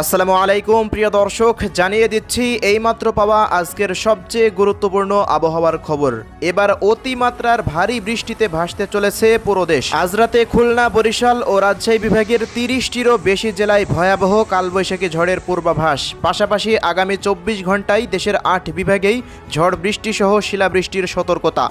আসসালামু আলাইকুম প্রিয় দর্শক, জানিয়ে দিচ্ছি এইমাত্র পাওয়া আজকের সবচেয়ে গুরুত্বপূর্ণ আবহাওয়ার খবর। এবার অতিমাত্রার ভারী বৃষ্টিতে ভাসতে চলেছে পুরো দেশ। আজ রাতে খুলনা, বরিশাল ও রাজশাহী বিভাগের 30টিরও বেশি জেলায় ভয়াবহ কালবৈশাখী ঝড়ের পূর্বাভাস। পাশাপাশি আগামী 24 ঘন্টায় দেশের 8 বিভাগেই ঝড় বৃষ্টি সহ শিলাবৃষ্টির সতর্কতা।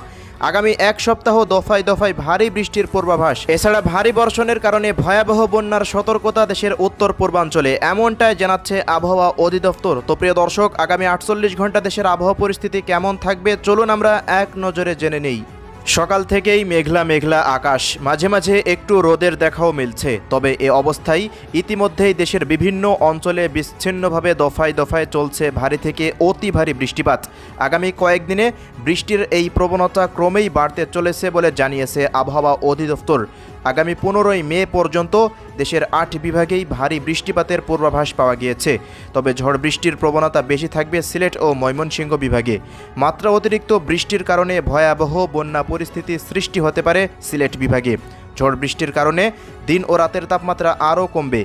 আগামী এক সপ্তাহ দফায় দফায় ভারী বৃষ্টির পূর্বাভাস। এছাড়া ভারী বর্ষণের কারণে ভয়াবহ বন্যার সতর্কতা দেশের উত্তর পূর্বাঞ্চলে, এমনটাই জানাচ্ছে আবহাওয়া অধিদপ্তর। তো প্রিয় দর্শক, আগামী 48 ঘন্টা দেশের আবহাওয়া পরিস্থিতি কেমন থাকবে চলুন আমরা এক নজরে জেনে নেই। সকাল থেকেই মেঘলা মেঘলা আকাশ, মাঝে মাঝে একটু রোদের দেখাও মিলছে। তবে এ অবস্থায় ইতিমধ্যেই দেশের বিভিন্ন অঞ্চলে বিচ্ছিন্নভাবে দফায় দফায় চলছে ভারী থেকে অতি ভারী বৃষ্টিপাত। আগামী কয়েকদিনে বৃষ্টির এই প্রবণতা ক্রমেই বাড়তে চলেছে বলে জানিয়েছে আবহাওয়া অধিদপ্তর। আগামী 15ই মে পর্যন্ত দেশের 8 বিভাগেই ভারী বৃষ্টিপাতের পূর্বাভাস পাওয়া গিয়েছে। তবে ঝড় বৃষ্টির প্রবণতা বেশি থাকবে সিলেট ও ময়মনসিংহ বিভাগে। মাত্রা অতিরিক্ত বৃষ্টির কারণে ভয়াবহ বন্যা পরিস্থিতি সৃষ্টি হতে পারে সিলেট বিভাগে। ঝড় বৃষ্টির কারণে দিন ও রাতের তাপমাত্রা আরও কমবে।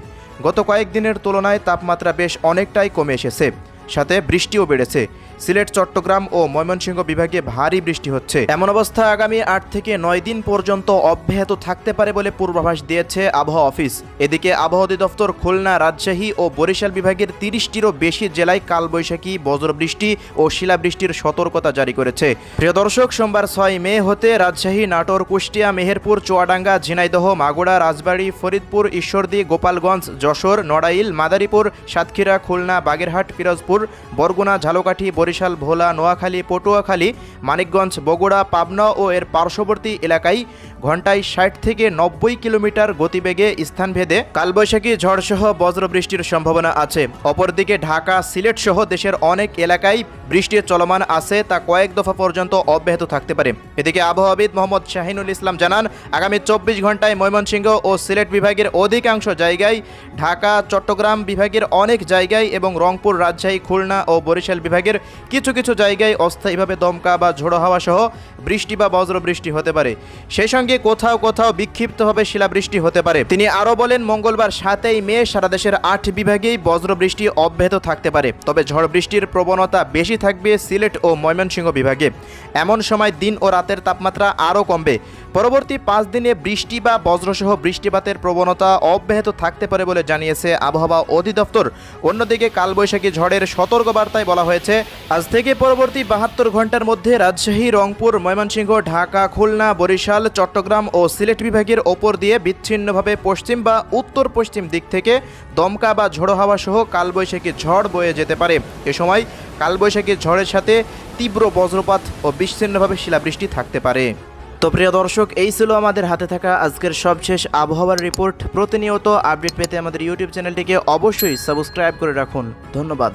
গত কয়েকদিনের তুলনায় তাপমাত্রা বেশ অনেকটাই কমে এসেছে, সাথে বৃষ্টিও বেড়েছে। সিলেট, চট্টগ্রাম ও ময়মনসিংহ বিভাগে ভারী বৃষ্টি হচ্ছে। এমন অবস্থা আগামী 8 থেকে 9 দিন পর্যন্ত অব্যাহত থাকতে পারে বলে পূর্বাভাস দিয়েছে আবহাওয়া অফিস। এদিকে আবহাওয়া অধিদপ্তর খুলনা, রাজশাহী ও বরিশাল বিভাগের 30টিরও বেশি জেলায় কালবৈশাখী, বজ্রবৃষ্টি ও শিলাবৃষ্টির সতর্কতা জারি করেছে। প্রিয় দর্শক, সোমবার 6 মে হতে রাজশাহী, নাটোর, কুষ্টিয়া, মেহেরপুর, চুয়াডাঙ্গা, ঝিনাইদহ, মাগুরা, রাজবাড়ী, ফরিদপুর, ঈশ্বরদী, গোপালগঞ্জ, যশোর, নড়াইল, মাদারীপুর, সাতক্ষীরা, খুলনা, বাগেরহাট, পিরোজপুর, বরগুনা, ঝালকাঠি, বরিশাল, ভোলা, নোয়াখালী, পটুয়াখালী, মানিকগঞ্জ, বগুড়া, পাবনা ও এর পার্শ্ববর্তী এলাকায় ঘন্টায় 60 থেকে 90 কিলোমিটার গতিবেগে স্থানভেদে কালবৈশাখী ঝড়সহ বজ্রবৃষ্টির সম্ভাবনা আছে। অপরদিকে ঢাকা, সিলেট সহ দেশের অনেক এলাকায় বৃষ্টির চলমান আছে, তা কয়েক দফা পর্যন্ত অব্যাহত থাকতে পারে। এদিকে আবহাওয়াবিদ মোহাম্মদ শাহিনুল ইসলাম জানান, আগামী 24 ঘন্টায় ময়মনসিংহ ও সিলেট বিভাগের অধিকাংশ জায়গায়, ঢাকা, চট্টগ্রাম বিভাগের অনেক জায়গায় এবং রংপুর, রাজশাহী, খুলনা ও বরিশাল বিভাগের কিছু কিছু জায়গায় অস্থায়ীভাবে দমকা বা ঝোড়ো হাওয়া সহ বৃষ্টি বা বজ্রবৃষ্টি হতে পারে। সেই সঙ্গে কোথাও কোথাও বিক্ষিপ্তভাবে শিলাবৃষ্টি হতে পারে। তিনি আরও বলেন, মঙ্গলবার 7 মে সারা দেশের 8 বিভাগেই বজ্রবৃষ্টি অব্যাহত থাকতে পারে। তবে ঝড় বৃষ্টির প্রবণতা বেশি থাকবে সিলেট ও ময়মনসিংহ বিভাগে। এমন সময় দিন ও রাতের তাপমাত্রা আরও কমবে। পরবর্তী 5 দিনে বৃষ্টি বা বজ্রসহ বৃষ্টিপাতের প্রবণতা অব্যাহত থাকতে পারে বলে জানিয়েছে আবহাওয়া অধিদপ্তর। অন্যদিকে কালবৈশাখী ঝড়ের সতর্কবার্তায় বলা হয়েছে, আজ থেকে পরবর্তী 72 ঘন্টার মধ্যে রাজশাহী, রংপুর, ময়মনসিংহ, ঢাকা, খুলনা, বরিশাল, চট্টগ্রাম ও সিলেট বিভাগের ওপর দিয়ে বিচ্ছিন্নভাবে পশ্চিম বা উত্তর পশ্চিম দিক থেকে দমকা বা ঝোড়ো হাওয়া সহ কালবৈশাখী ঝড় বয়ে যেতে পারে। এ সময় কালবৈশাখী ঝড়ের সাথে তীব্র বজ্রপাত ও বিচ্ছিন্নভাবে শিলাবৃষ্টি থাকতে পারে। তো প্রিয় দর্শক, এই ছিল আমাদের হাতে থাকা আজকের সবশেষ আবহাওয়ার রিপোর্ট। প্রতিনিয়ত আপডেট পেতে আমাদের ইউটিউব চ্যানেলটিকে অবশ্যই সাবস্ক্রাইব করে রাখুন। ধন্যবাদ।